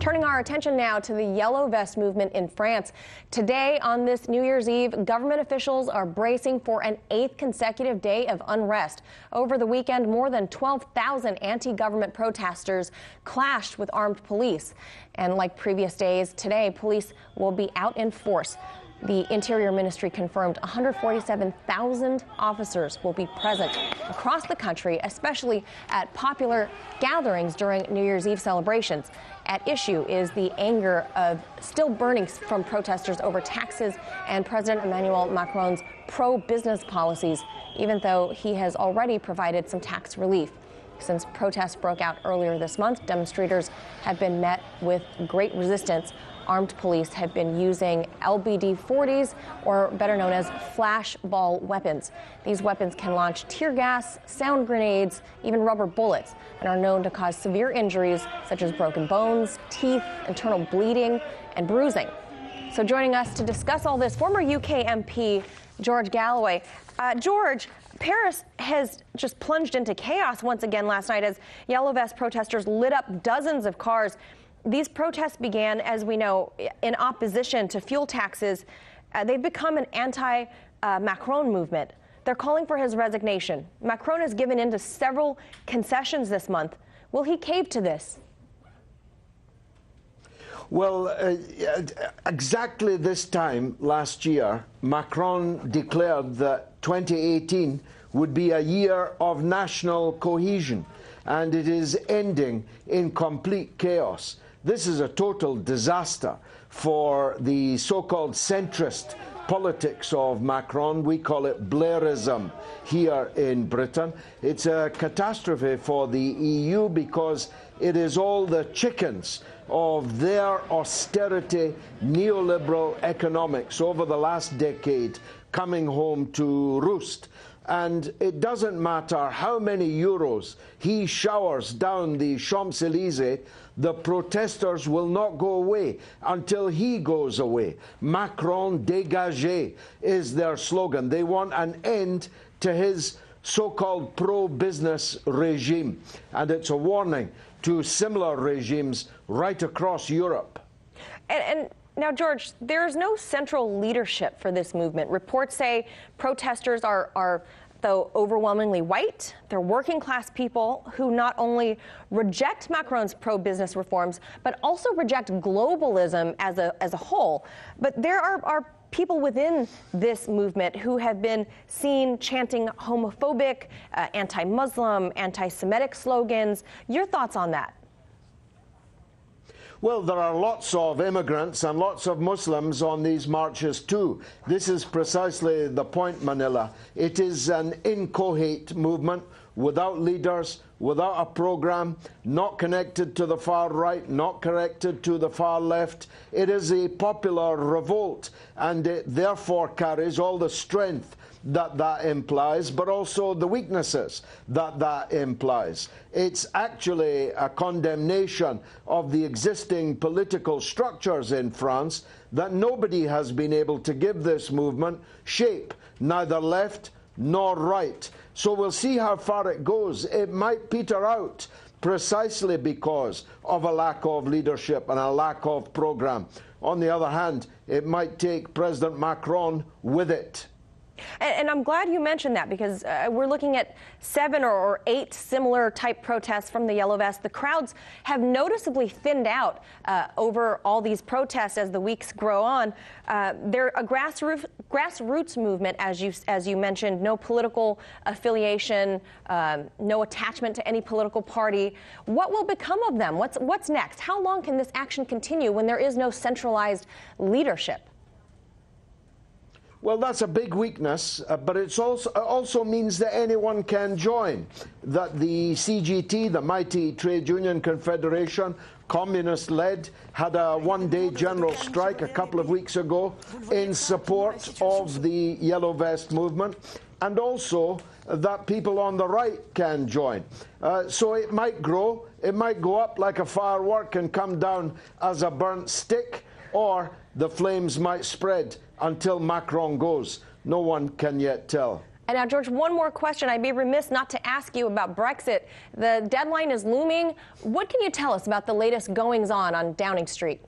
Turning our attention now to the Yellow Vest movement in France. Today, on this New Year's Eve, government officials are bracing for an 8th consecutive day of unrest. Over the weekend, more than 12,000 anti-government protesters clashed with armed police. And like previous days, today, police will be out in force. The Interior Ministry confirmed 147,000 officers will be present across the country, especially at popular gatherings during New Year's Eve celebrations. At issue is the anger of still burning from protesters over taxes and President Emmanuel Macron's pro-business policies, even though he has already provided some tax relief. Since protests broke out earlier this month, demonstrators have been met with great resistance. Armed police have been using LBD-40s, or better known as flashball weapons. These weapons can launch tear gas, sound grenades, even rubber bullets, and are known to cause severe injuries such as broken bones, teeth, internal bleeding, and bruising. So joining us to discuss all this, former UK MP George Galloway. George, Paris has just plunged into chaos once again last night as Yellow Vest protesters lit up dozens of cars. These protests began, as we know, in opposition to fuel taxes. They've become an anti-Macron movement. They're calling for his resignation. Macron has given in to several concessions this month. Will he cave to this? Well, exactly this time last year, Macron declared that 2018 would be a year of national cohesion, and it is ending in complete chaos. This is a total disaster for the so-called centrist politics of Macron. We call it Blairism here in Britain. It's a catastrophe for the EU because it is all the chickens of their austerity neoliberal economics over the last decade coming home to roost. And it doesn't matter how many euros he showers down the Champs-Élysées, the protesters will not go away until he goes away. Macron dégagé is their slogan. They want an end to his so-called pro-business regime. And it's a warning to similar regimes right across Europe. And now, George, there's no central leadership for this movement. Reports say protesters are though overwhelmingly white. They're working class people who not only reject Macron's pro-business reforms, but also reject globalism as a whole. But there are people within this movement who have been seen chanting homophobic, anti-Muslim, anti-Semitic slogans. Your thoughts on that? Well, there are lots of immigrants and lots of Muslims on these marches too. This is precisely the point, Manila. It is an inchoate movement without leaders, without a program, not connected to the far right, not connected to the far left. It is a popular revolt, and it therefore carries all the strength that implies, but also the weaknesses that implies. It's actually a condemnation of the existing political structures in France that nobody has been able to give this movement shape, neither left nor right. So we'll see how far it goes. It might peter out precisely because of a lack of leadership and a lack of program. On the other hand, it might take President Macron with it. And I'm glad you mentioned that because we're looking at 7 or 8 similar type protests from the Yellow Vest. The crowds have noticeably thinned out over all these protests as the weeks grow on. They're a grassroots movement, as you mentioned, no political affiliation, no attachment to any political party. What will become of them? What's next? How long can this action continue when there is no centralized leadership? Well, that's a big weakness, but it also means that anyone can join, that the CGT, the mighty trade union confederation, communist-led, had a one-day general strike a couple of weeks ago in support of the Yellow Vest movement, and also that people on the right can join. So it might grow, it might go up like a firework and come down as a burnt stick, or the flames might spread until Macron goes. No one can yet tell. And now, George, one more question. I'd be remiss not to ask you about Brexit. The deadline is looming. What can you tell us about the latest goings-on Downing Street?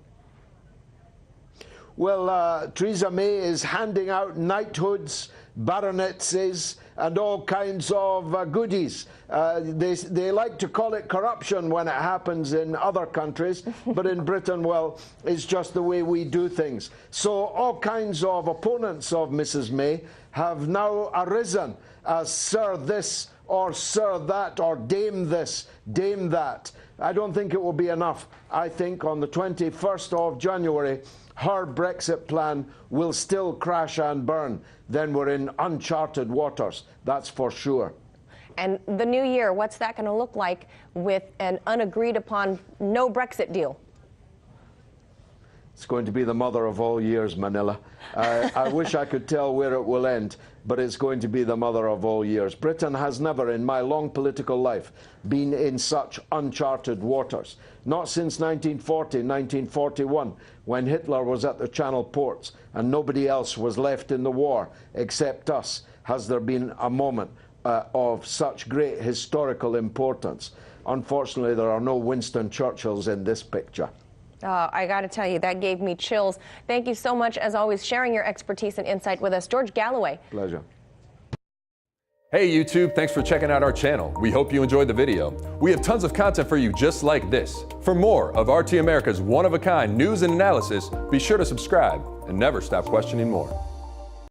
Well, Theresa May is handing out knighthoods, baronetcies, and all kinds of goodies. They like to call it corruption when it happens in other countries, but in Britain, well, it's just the way we do things. So all kinds of opponents of Mrs. May have now arisen as Sir this or Sir that or Dame this, Dame that. I don't think it will be enough. I think on the 21st of January, her Brexit plan will still crash and burn. Then we're in uncharted waters, that's for sure. And the new year, what's that going to look like with an unagreed upon no Brexit deal? It's going to be the mother of all years, Manila. I wish I could tell where it will end, but it's going to be the mother of all years. Britain has never, in my long political life, been in such uncharted waters. Not since 1940, 1941, when Hitler was at the Channel ports and nobody else was left in the war except us, has there been a moment of such great historical importance. Unfortunately, there are no Winston Churchills in this picture. I got to tell you, that gave me chills. Thank you so much, as always, sharing your expertise and insight with us. George Galloway. Pleasure. Hey YouTube, thanks for checking out our channel. We hope you enjoyed the video. We have tons of content for you just like this. For more of RT America's one-of-a-kind news and analysis, be sure to subscribe and never stop questioning more.